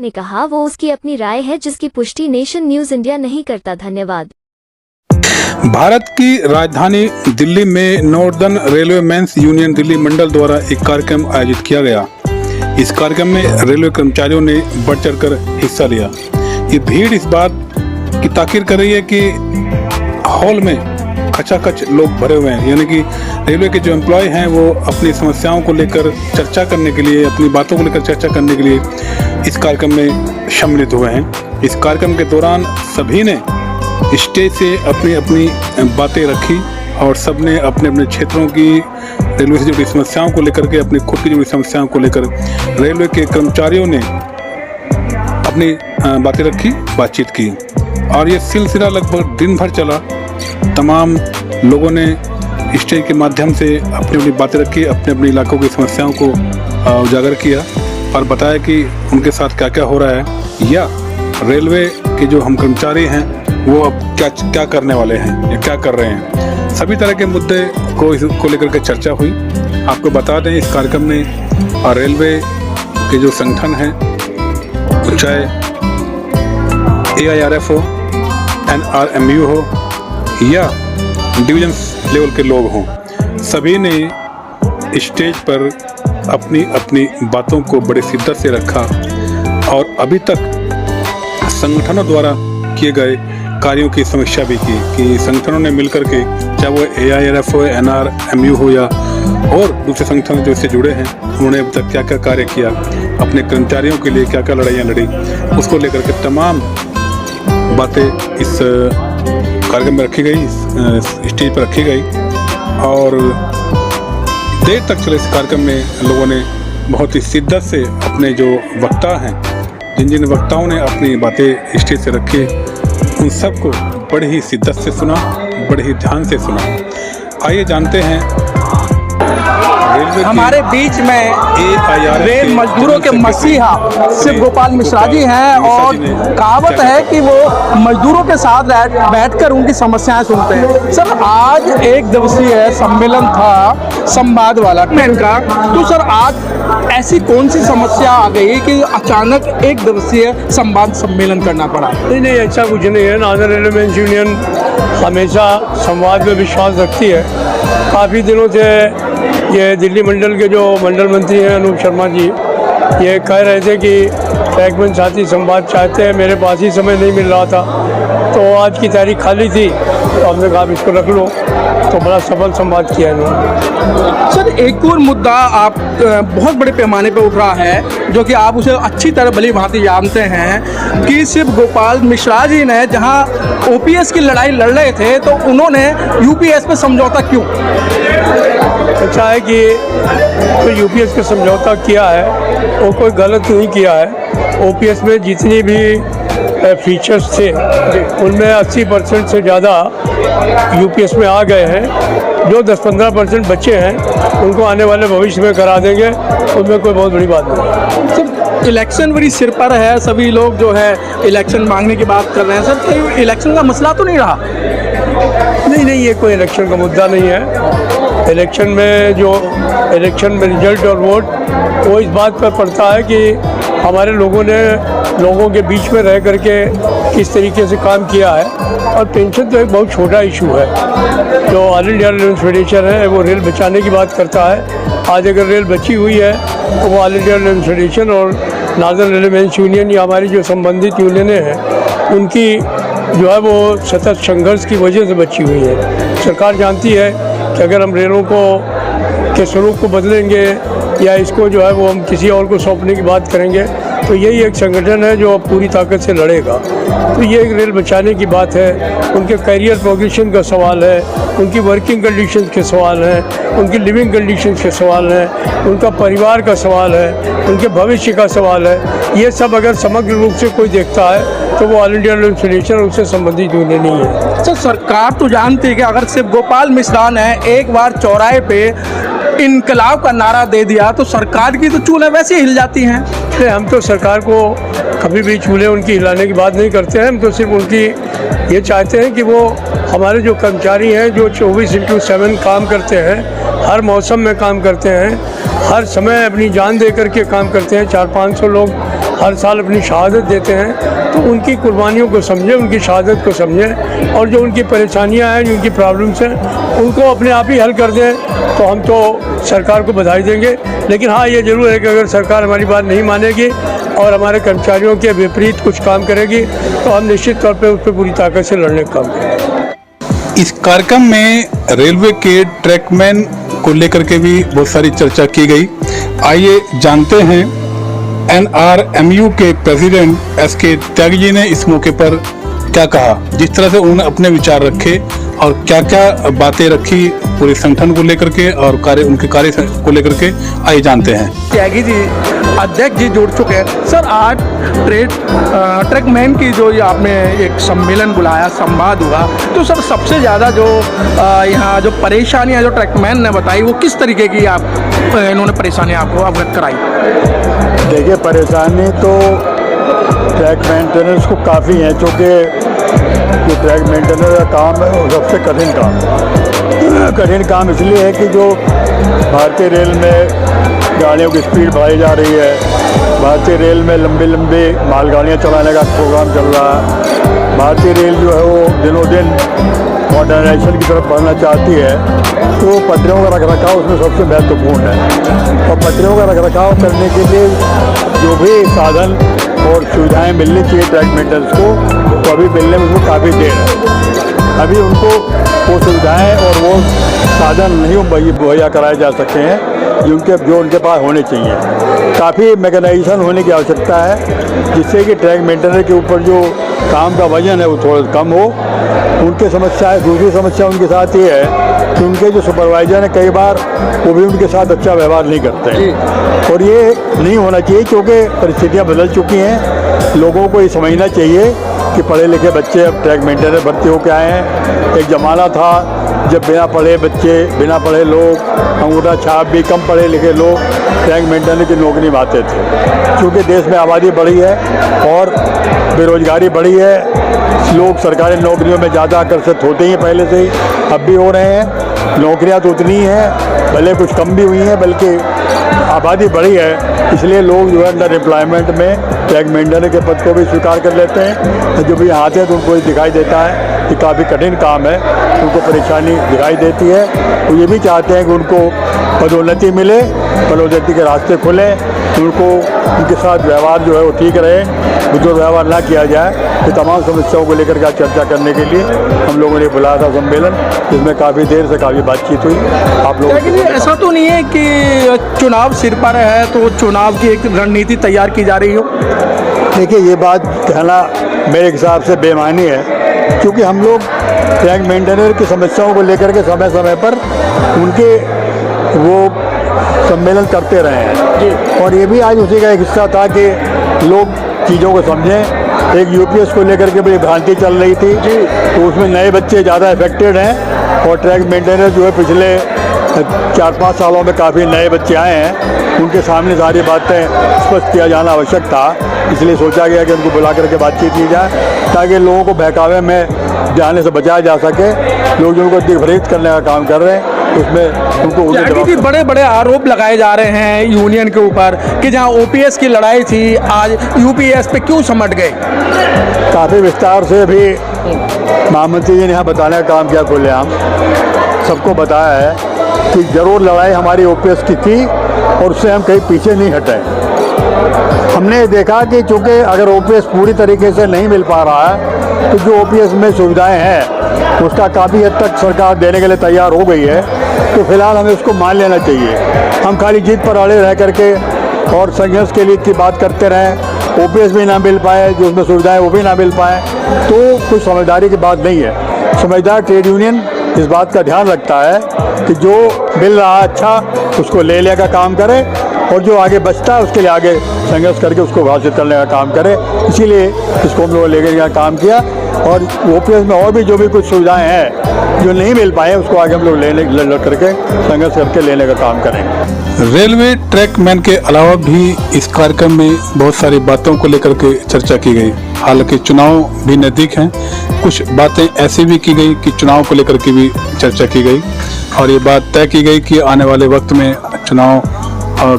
ने कहा वो उसकी अपनी राय है जिसकी पुष्टि नेशन न्यूज इंडिया नहीं करता। धन्यवाद। भारत की राजधानी दिल्ली में northern railway men's union Delhi मंडल द्वारा एक कार्यक्रम आयोजित किया गया। इस कार्यक्रम में रेलवे कर्मचारियों ने बढ़ चढ़कर हिस्सा लिया। ये भीड़ इस बात की ताकीर कर रही है कि हॉल में खचाखच लोग भरे हुए हैं, यानी कि रेलवे के जो एम्प्लॉय हैं वो अपनी समस्याओं को लेकर चर्चा करने के लिए, अपनी बातों को लेकर चर्चा करने के लिए इस कार्यक्रम में सम्मिलित हुए हैं। इस कार्यक्रम के दौरान सभी ने स्टेज से अपनी अपनी बातें रखी और सबने अपने अपने क्षेत्रों की रेलवे से जुड़ी समस्याओं को लेकर के, अपनी खुद की जुड़ी समस्याओं को लेकर रेलवे के कर्मचारियों ने अपनी बातें रखी, बातचीत की और ये सिलसिला लगभग दिन भर चला। तमाम लोगों ने स्टेज के माध्यम से अपनी अपनी बातें रखी, अपने अपने इलाकों की समस्याओं को उजागर किया और बताया कि उनके साथ क्या क्या हो रहा है या रेलवे के जो हम कर्मचारी हैं वो अब क्या करने वाले हैं या क्या कर रहे हैं। सभी तरह के मुद्दे को लेकर के चर्चा हुई। आपको बता दें इस कार्यक्रम में रेलवे के जो संगठन हैं, चाहे AIRF हो, NRMU हो या डिवीजन लेवल के लोग हों, सभी ने स्टेज पर अपनी अपनी बातों को बड़े शिद्दत से रखा और अभी तक संगठनों द्वारा किए गए कार्यों की समीक्षा भी की कि संगठनों ने मिलकर के, चाहे वो AIRF हो, NRMU हो या और दूसरे संगठन जो इससे जुड़े हैं, उन्होंने अब तक क्या क्या कार्य किया, अपने कर्मचारियों के लिए क्या क्या लड़ाइयाँ लड़ी, उसको लेकर के तमाम बातें इस कार्यक्रम में रखी गई, स्टेज पर रखी गई और देर तक चले इस कार्यक्रम में लोगों ने बहुत ही शिद्दत से अपने जो वक्ता हैं, जिन जिन वक्ताओं ने अपनी बातें स्टेज से रखी, उन सबको बड़ी ही शिद्दत से सुना, बड़े ही ध्यान से सुना। आइए जानते हैं हमारे बीच में रेल मजदूरों के मसीहा शिव गोपाल मिश्रा जी हैं और कहावत है कि वो मजदूरों के साथ बैठकर उनकी समस्याएं सुनते हैं। सर, आज एक दिवसीय सम्मेलन था संवाद वाला इनका, तो सर आज ऐसी कौन सी समस्या आ गई कि अचानक एक दिवसीय संवाद सम्मेलन करना पड़ा? नहीं, ऐसा कुछ नहीं है। नॉर्दर्न रेलवे मेंस यूनियन हमेशा संवाद में विश्वास रखती है। काफ़ी दिनों से ये दिल्ली मंडल के जो मंडल मंत्री हैं अनूप शर्मा जी, ये कह रहे थे कि ट्रैकमैन साथी संवाद चाहते हैं। मेरे पास ही समय नहीं मिल रहा था, तो आज की तारीख खाली थी तो हमने कहा इसको रख लो, तो बड़ा सफल संवाद किया इन्होंने। सर, एक और मुद्दा आप बहुत बड़े पैमाने पर उठ रहा है, जो कि आप उसे अच्छी तरह भली भांति जानते हैं कि शिव गोपाल मिश्रा जी ने जहां OPS की लड़ाई लड़ रहे थे तो उन्होंने UPS पे समझौता क्यों? अच्छा है कि तो UPS का समझौता किया है वो कोई गलत नहीं किया है। OPS में जितनी भी फीचर्स थे उनमें 80% से ज़्यादा UPS में आ गए हैं। जो 10-15% बच्चे हैं उनको आने वाले भविष्य में करा देंगे, उनमें कोई बहुत बड़ी बात नहीं। सर, इलेक्शन बड़ी सिर पर है, सभी लोग जो है इलेक्शन मांगने की बात कर रहे हैं। सर, कोई इलेक्शन का मसला तो नहीं रहा? नहीं, ये कोई इलेक्शन का मुद्दा नहीं है। इलेक्शन में रिजल्ट और वोट वो इस बात पर पड़ता है कि हमारे लोगों ने लोगों के बीच में रह करके किस तरीके से काम किया है। और पेंशन तो एक बहुत छोटा इशू है। जो ऑल इंडिया रेलवे फेडरेशन है वो रेल बचाने की बात करता है। आज अगर रेल बची हुई है तो वो ऑल इंडिया रेलवे फेडरेशन और नॉर्दर्न रेलवे मेंस यूनियन या हमारी जो संबंधित यूनियनें हैं उनकी जो है वो सतत संघर्ष की वजह से बची हुई है। सरकार जानती है कि अगर हम रेलों के स्वरूप को बदलेंगे या इसको जो है वो हम किसी और को सौंपने की बात करेंगे तो यही एक संगठन है जो पूरी ताकत से लड़ेगा। तो ये एक रेल बचाने की बात है। उनके करियर प्रोग्रेशन का सवाल है, उनकी वर्किंग कंडीशंस के सवाल हैं, उनकी लिविंग कंडीशंस के सवाल हैं, उनका परिवार का सवाल है, उनके भविष्य का सवाल है। ये सब अगर समग्र रूप से कोई देखता है तो वो ऑल इंडिया रेलवे फेडरेशन उससे संबंधित यूनियन नहीं है। सर, सरकार तो जानती है कि अगर शिव गोपाल मिश्रा ने एक बार चौराहे पे इनकलाब का नारा दे दिया तो सरकार की तो चूल्हे वैसे हिल जाती हैं। हम तो सरकार को कभी भी चूल्हे उनकी हिलाने की बात नहीं करते हैं। हम तो सिर्फ उनकी ये चाहते हैं कि वो हमारे जो कर्मचारी हैं जो 24/7 काम करते हैं, हर मौसम में काम करते हैं, हर समय अपनी जान दे करके काम करते हैं। 400-500 लोग हर साल अपनी शहादत देते हैं, तो उनकी कुर्बानियों को समझें, उनकी शहादत को समझें, और जो उनकी परेशानियां हैं, जो उनकी प्रॉब्लम्स हैं, उनको अपने आप ही हल कर दें, तो हम तो सरकार को बधाई देंगे। लेकिन हाँ, ये ज़रूर है कि अगर सरकार हमारी बात नहीं मानेगी और हमारे कर्मचारियों के विपरीत कुछ काम करेगी, तो हम निश्चित तौर पर उस पर पूरी ताकत से लड़ने का काम करेंगे। इस कार्यक्रम में रेलवे के ट्रैकमैन को लेकर के भी बहुत सारी चर्चा की गई। आइए जानते हैं NRMU के प्रेसिडेंट SK त्यागी जी ने इस मौके पर क्या कहा, जिस तरह से उन्होंने अपने विचार रखे और क्या क्या बातें रखी पूरे संगठन को लेकर के और उनके कार्य को लेकर के, आइए जानते हैं। त्यागी जी अध्यक्ष जी जुड़ चुके हैं। सर, आज ट्रैकमैन की जो ये आपने एक सम्मेलन बुलाया, संवाद हुआ, तो सर सबसे ज़्यादा जो यहाँ जो परेशानियाँ जो ट्रैकमैन ने बताई, वो किस तरीके की इन्होंने परेशानियाँ आपको अवगत कराई? देखिए, परेशानी तो ट्रैक मेंटेनेंस को काफ़ी है, चूँकि जो ट्रैक मेंटेनेंस का काम है वो सबसे कठिन काम है। कठिन काम इसलिए है कि जो भारतीय रेल में गाड़ियों की स्पीड बढ़ाई जा रही है, भारतीय रेल में लंबी लंबी मालगाड़ियाँ चलाने का प्रोग्राम चल रहा है, भारतीय रेल जो है वो दिनों दिन मॉडर्नाइजेशन की तरफ बढ़ना चाहती है, तो पटरियों का रखरखाव उसमें सबसे महत्वपूर्ण है। और पटरियों का रखरखाव करने के लिए जो भी साधन और सुविधाएं मिलनी चाहिए ट्रैक मेंटेनेंस को, तो अभी मिलने में उसको काफ़ी देर है। अभी उनको वो सुविधाएं और वो साधन नहीं मुहैया कराए जा सकते हैं जो उनके पास होने चाहिए। काफ़ी मैकेनाइजेशन होने की आवश्यकता है, जिससे कि ट्रैक मेंटेनेंस के ऊपर जो काम का वजन है वो थोड़ा कम हो। उनकी समस्या, दूसरी समस्या उनके साथ ये है कि उनके जो सुपरवाइजर हैं कई बार वो भी उनके साथ अच्छा व्यवहार नहीं करते हैं, और ये नहीं होना चाहिए, क्योंकि परिस्थितियाँ बदल चुकी हैं। लोगों को ये समझना चाहिए कि पढ़े लिखे बच्चे अब ट्रैक मेंटेनेंस भर्ती होकर आए हैं। एक ज़माना था जब बिना पढ़े बच्चे, बिना पढ़े लोग, अंगूठा छाप भी कम पढ़े लिखे लोग ट्रैक मेंटेनेंस की नौकरी में आते थे। क्योंकि देश में आबादी बढ़ी है और बेरोजगारी बढ़ी है, लोग सरकारी नौकरियों में ज़्यादा आकर्षित होते ही पहले से ही, अब भी हो रहे हैं। नौकरियां तो उतनी ही हैं, भले कुछ कम भी हुई हैं, बल्कि आबादी बढ़ी है, इसलिए लोग जो है अंडर एम्प्लॉयमेंट में ट्रैक मेंटेनेंस के पद को भी स्वीकार कर लेते हैं। जो भी आते हैं तो उनको दिखाई देता है कि काफ़ी कठिन काम है, उनको परेशानी दिखाई देती है। वो ये भी चाहते हैं कि उनको पदोन्नति मिले, पदोन्नति के रास्ते खुलें, उनको उनके साथ व्यवहार जो है वो ठीक रहे, दुर्व्यवहार ना किया जाए। ये तमाम समस्याओं को लेकर के चर्चा करने के लिए हम लोगों ने बुलाया था सम्मेलन, जिसमें काफ़ी देर से काफ़ी बातचीत हुई। आप लोग ऐसा तो नहीं है कि चुनाव सिर पर है तो चुनाव की एक रणनीति तैयार की जा रही हो? देखिए, ये बात कहना मेरे हिसाब से बेमानी है, क्योंकि हम लोग ट्रैक मेंटेनेंस की समस्याओं को लेकर के समय समय पर उनके वो सम्मेलन करते रहे हैं, और ये भी आज उसी का एक हिस्सा था कि लोग चीज़ों को समझें। एक UPS को लेकर के बड़ी भ्रांति चल रही थी, तो उसमें नए बच्चे ज़्यादा इफेक्टेड हैं, और ट्रैक मेंटेनेंस जो है पिछले 4-5 सालों में काफ़ी नए बच्चे आए हैं, उनके सामने सारी बातें स्पष्ट किया जाना आवश्यक था। इसलिए सोचा गया कि उनको बुला करके बातचीत की जाए, ताकि लोगों को बहकावे में जाने से बचाया जा सके। लोग जो उनको दिग्भ्रमित करने का काम कर रहे हैं, उसमें उनको बड़े बड़े आरोप लगाए जा रहे हैं यूनियन के ऊपर कि जहां OPS की लड़ाई थी, आज UPS पे क्यों समट गए? काफ़ी विस्तार से भी महामंत्री जी ने यहाँ बताने का काम किया, खुलेआम सबको बताया है कि ज़रूर लड़ाई हमारी OPS की थी और उससे हम कहीं पीछे नहीं हटे। हमने देखा कि चूँकि अगर OPS पूरी तरीके से नहीं मिल पा रहा है, तो जो OPS में सुविधाएं हैं उसका काफ़ी हद तक सरकार देने के लिए तैयार हो गई है, तो फिलहाल हमें उसको मान लेना चाहिए। हम खाली जीत पर अड़े रह करके और संघर्ष के लिए की बात करते रहें, OPS भी ना मिल पाए, जो उसमें सुविधाएं वो भी ना मिल पाए, तो कुछ समझदारी की बात नहीं है। समझदार ट्रेड यूनियन इस बात का ध्यान रखता है कि जो मिल रहा है अच्छा उसको ले लेने का काम करे, और जो आगे बचता है उसके लिए आगे संघर्ष करके उसको घोषित करने का काम करे। इसीलिए इसको हम लोगों ने लेकर का काम किया, और OPS में और भी जो भी कुछ सुविधाएं हैं जो नहीं मिल पाए उसको आगे हम लोग लड़ करके संघर्ष करके लेने का काम करेंगे। रेलवे ट्रैकमैन के अलावा भी इस कार्यक्रम में बहुत सारी बातों को लेकर के चर्चा की गई। हालांकि चुनाव भी नज़दीक हैं, कुछ बातें ऐसी भी की गई कि चुनाव को लेकर के भी चर्चा की गई, और ये बात तय की गई कि आने वाले वक्त में चुनाव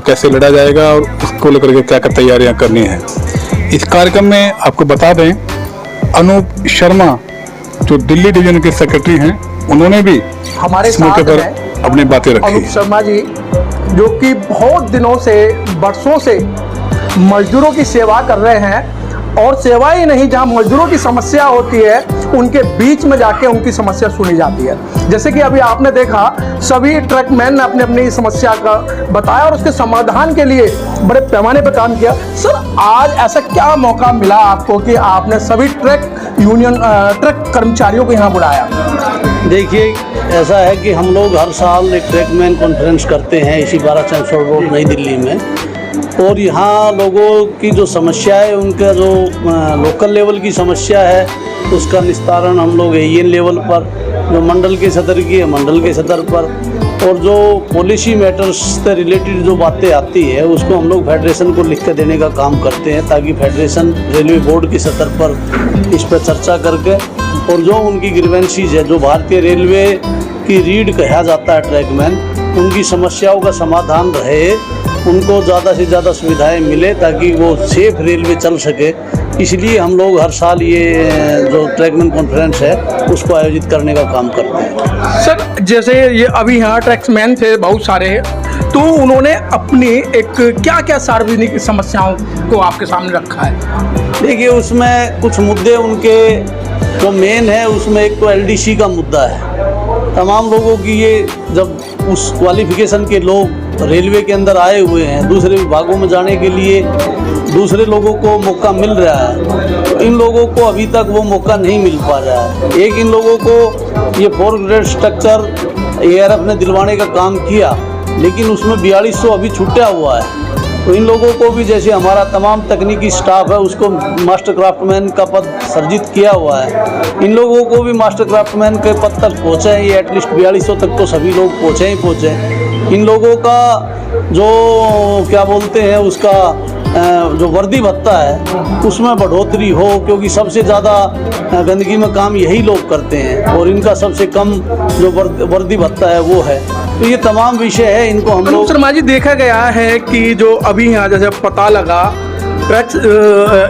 कैसे लड़ा जाएगा और उसको लेकर के क्या क्या तैयारियां करनी है। इस कार्यक्रम में आपको बता दें, अनूप शर्मा जो दिल्ली डिवीजन के सेक्रेटरी हैं, उन्होंने भी हमारे इस मौके साथ पर हैं अपनी बातें रखी। अनूप शर्मा जी, जो कि बहुत दिनों से, बरसों से मजदूरों की सेवा कर रहे हैं, और सेवा ही नहीं, जहां मजदूरों की समस्या होती है उनके बीच में जाके उनकी समस्या सुनी जाती है। जैसे कि अभी आपने देखा, सभी ट्रकमैन ने अपनी अपनी समस्या का बताया और उसके समाधान के लिए बड़े पैमाने पर काम किया। सर, आज ऐसा क्या मौका मिला आपको कि आपने सभी ट्रक यूनियन ट्रक कर्मचारियों को यहाँ बुलाया? देखिए, ऐसा है कि हम लोग हर साल एक ट्रैकमैन कॉन्फ्रेंस करते हैं इसी 12 चैंसलर रोड नई दिल्ली में, और यहाँ लोगों की जो समस्या है, उनका जो लोकल लेवल की समस्या है, उसका निस्तारण हम लोग एन लेवल पर, जो मंडल के सदर की है मंडल के सदर पर, और जो पॉलिसी मैटर्स से रिलेटेड जो बातें आती है उसको हम लोग फेडरेशन को लिख कर देने का काम करते हैं, ताकि फेडरेशन रेलवे बोर्ड के सतर पर इस पर चर्चा करके, और जो उनकी ग्रीवेंसीज है, जो भारतीय रेलवे की रीढ़ कहा जाता है ट्रैकमैन, उनकी समस्याओं का समाधान रहे, उनको ज़्यादा से ज़्यादा सुविधाएं मिले, ताकि वो सेफ रेलवे चल सके। इसलिए हम लोग हर साल ये जो ट्रैकमैन कॉन्फ्रेंस है उसको आयोजित करने का काम करते हैं। सर, जैसे ये अभी यहाँ ट्रैक्समैन थे बहुत सारे, तो उन्होंने अपनी एक क्या क्या सार्वजनिक समस्याओं को आपके सामने रखा है? देखिए, उसमें कुछ मुद्दे उनके जो मेन है, उसमें एक तो एलडीसी का मुद्दा है। तमाम लोगों की ये, जब उस क्वालिफिकेशन के लोग रेलवे के अंदर आए हुए हैं, दूसरे विभागों में जाने के लिए दूसरे लोगों को मौका मिल रहा है, तो इन लोगों को अभी तक वो मौका नहीं मिल पा रहा है। एक, इन लोगों को ये 4 ग्रेड स्ट्रक्चर एआरएफ ने दिलवाने का काम किया, लेकिन उसमें 4200 अभी छूटा हुआ है। तो इन लोगों को भी, जैसे हमारा तमाम तकनीकी स्टाफ है उसको मास्टर क्राफ्टमैन का पद सर्जित किया हुआ है, इन लोगों को भी मास्टर क्राफ्टमैन के पद तक पहुँचे हैं, ये एटलीस्ट 4200 तक तो सभी लोग पहुँचे ही पहुँचे। इन लोगों का जो क्या बोलते हैं, उसका जो वर्दी भत्ता है उसमें बढ़ोतरी हो, क्योंकि सबसे ज़्यादा गंदगी में काम यही लोग करते हैं, और इनका सबसे कम जो वर्दी भत्ता है वो है। तो ये तमाम विषय है, इनको हम लोग। शर्मा जी, देखा गया है कि जो अभी यहाँ जैसे पता लगा,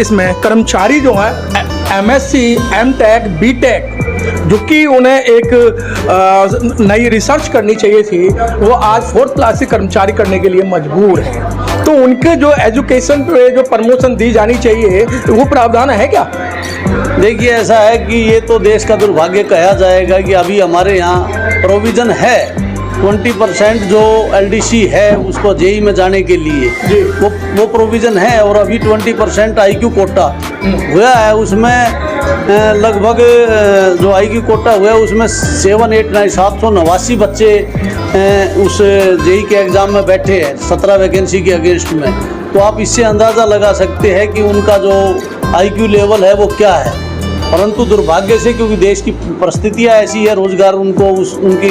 इसमें कर्मचारी जो है MSc, MTech, BTech, जो कि उन्हें एक नई रिसर्च करनी चाहिए थी, वो आज 4th क्लास से कर्मचारी करने के लिए मजबूर हैं। तो उनके जो एजुकेशन पे जो प्रमोशन दी जानी चाहिए, वो प्रावधान है क्या? देखिए, ऐसा है कि ये तो देश का दुर्भाग्य कहा जाएगा कि अभी हमारे यहाँ प्रोविज़न है 20% जो एलडीसी है उसको जेई में जाने के लिए वो प्रोविज़न है, और अभी 20% IQ कोटा हुआ है। उसमें लगभग जो IQ कोटा हुआ है उसमें 789 बच्चे उस जेई के एग्ज़ाम में बैठे हैं 17 वैकेंसी के अगेंस्ट में। तो आप इससे अंदाज़ा लगा सकते हैं कि उनका जो IQ लेवल है वो क्या है। परंतु दुर्भाग्य से, क्योंकि देश की परिस्थितियाँ ऐसी है, रोज़गार उनको उनकी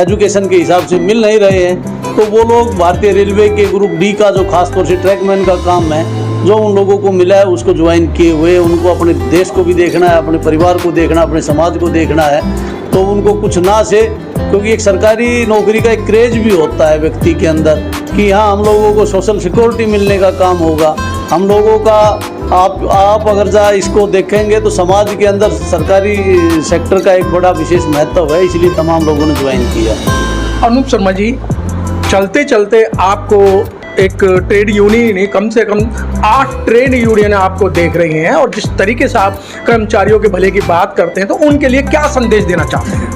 एजुकेशन के हिसाब से मिल नहीं रहे हैं, तो वो लोग भारतीय रेलवे के ग्रुप डी का जो खासतौर से ट्रैकमैन का काम है, जो उन लोगों को मिला है उसको ज्वाइन किए हुए, उनको अपने देश को भी देखना है, अपने परिवार को देखना, अपने समाज को देखना है, तो उनको कुछ ना से, क्योंकि एक सरकारी नौकरी का एक क्रेज भी होता है व्यक्ति के अंदर कि हाँ, हम लोगों को सोशल सिक्योरिटी मिलने का काम होगा, हम लोगों का। आप अगर जा इसको देखेंगे तो समाज के अंदर सरकारी सेक्टर का एक बड़ा विशेष महत्व है, इसलिए तमाम लोगों ने ज्वाइन किया। अनूप शर्मा जी, चलते चलते आपको एक ट्रेड यूनियन, कम से कम 8 ट्रेड यूनियन आपको देख रही हैं, और जिस तरीके से आप कर्मचारियों के भले की बात करते हैं, तो उनके लिए क्या संदेश देना चाहते हैं?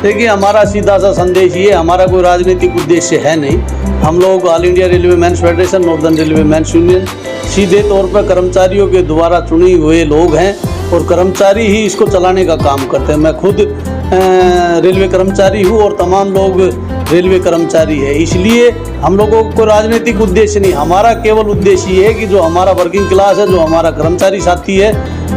देखिए, हमारा सीधा सा संदेश ये, हमारा कोई राजनीतिक उद्देश्य है नहीं। हम लोग All India Railway men's Federation, Northern Railway men's Union, सीधे तौर पर कर्मचारियों के द्वारा चुने हुए लोग हैं, और कर्मचारी ही इसको चलाने का काम करते हैं। मैं खुद रेलवे कर्मचारी हूँ और तमाम लोग रेलवे कर्मचारी है, इसलिए हम लोगों को राजनीतिक उद्देश्य नहीं, हमारा केवल उद्देश्य ये है कि जो हमारा वर्किंग क्लास है, जो हमारा कर्मचारी साथी है,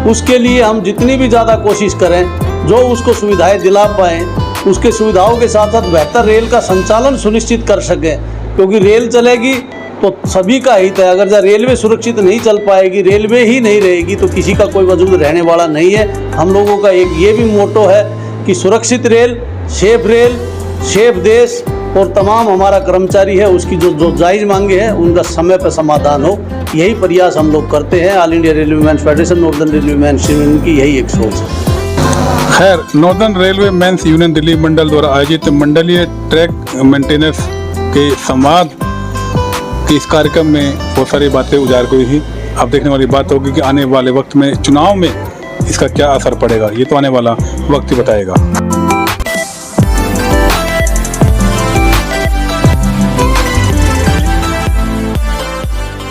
उसके लिए हम जितनी भी ज़्यादा कोशिश करें, जो उसको सुविधाएं दिला पाएँ, उसके सुविधाओं के साथ साथ बेहतर रेल का संचालन सुनिश्चित कर सकें, क्योंकि रेल चलेगी तो सभी का हित है। अगर जब रेलवे सुरक्षित नहीं चल पाएगी, रेलवे ही नहीं रहेगी, तो किसी का कोई वजूद रहने वाला नहीं है। हम लोगों का एक ये भी मोटो है कि सुरक्षित रेल, सेफ देश, और तमाम हमारा कर्मचारी है उसकी जो जायज़ मांगे हैं उनका समय पर समाधान हो, यही प्रयास हम लोग करते हैं। All India railwaymen's federation, northern railwaymen's union की यही एक सोच है। खैर, northern railway men's union Delhi मंडल द्वारा आयोजित मंडलीय ट्रैक मेंटेनेंस के संवाद के इस कार्यक्रम में बहुत सारी बातें उजागर हुई थी। अब देखने वाली बात होगी कि आने वाले वक्त में चुनाव में इसका क्या असर पड़ेगा, ये तो आने वाला वक्त ही बताएगा।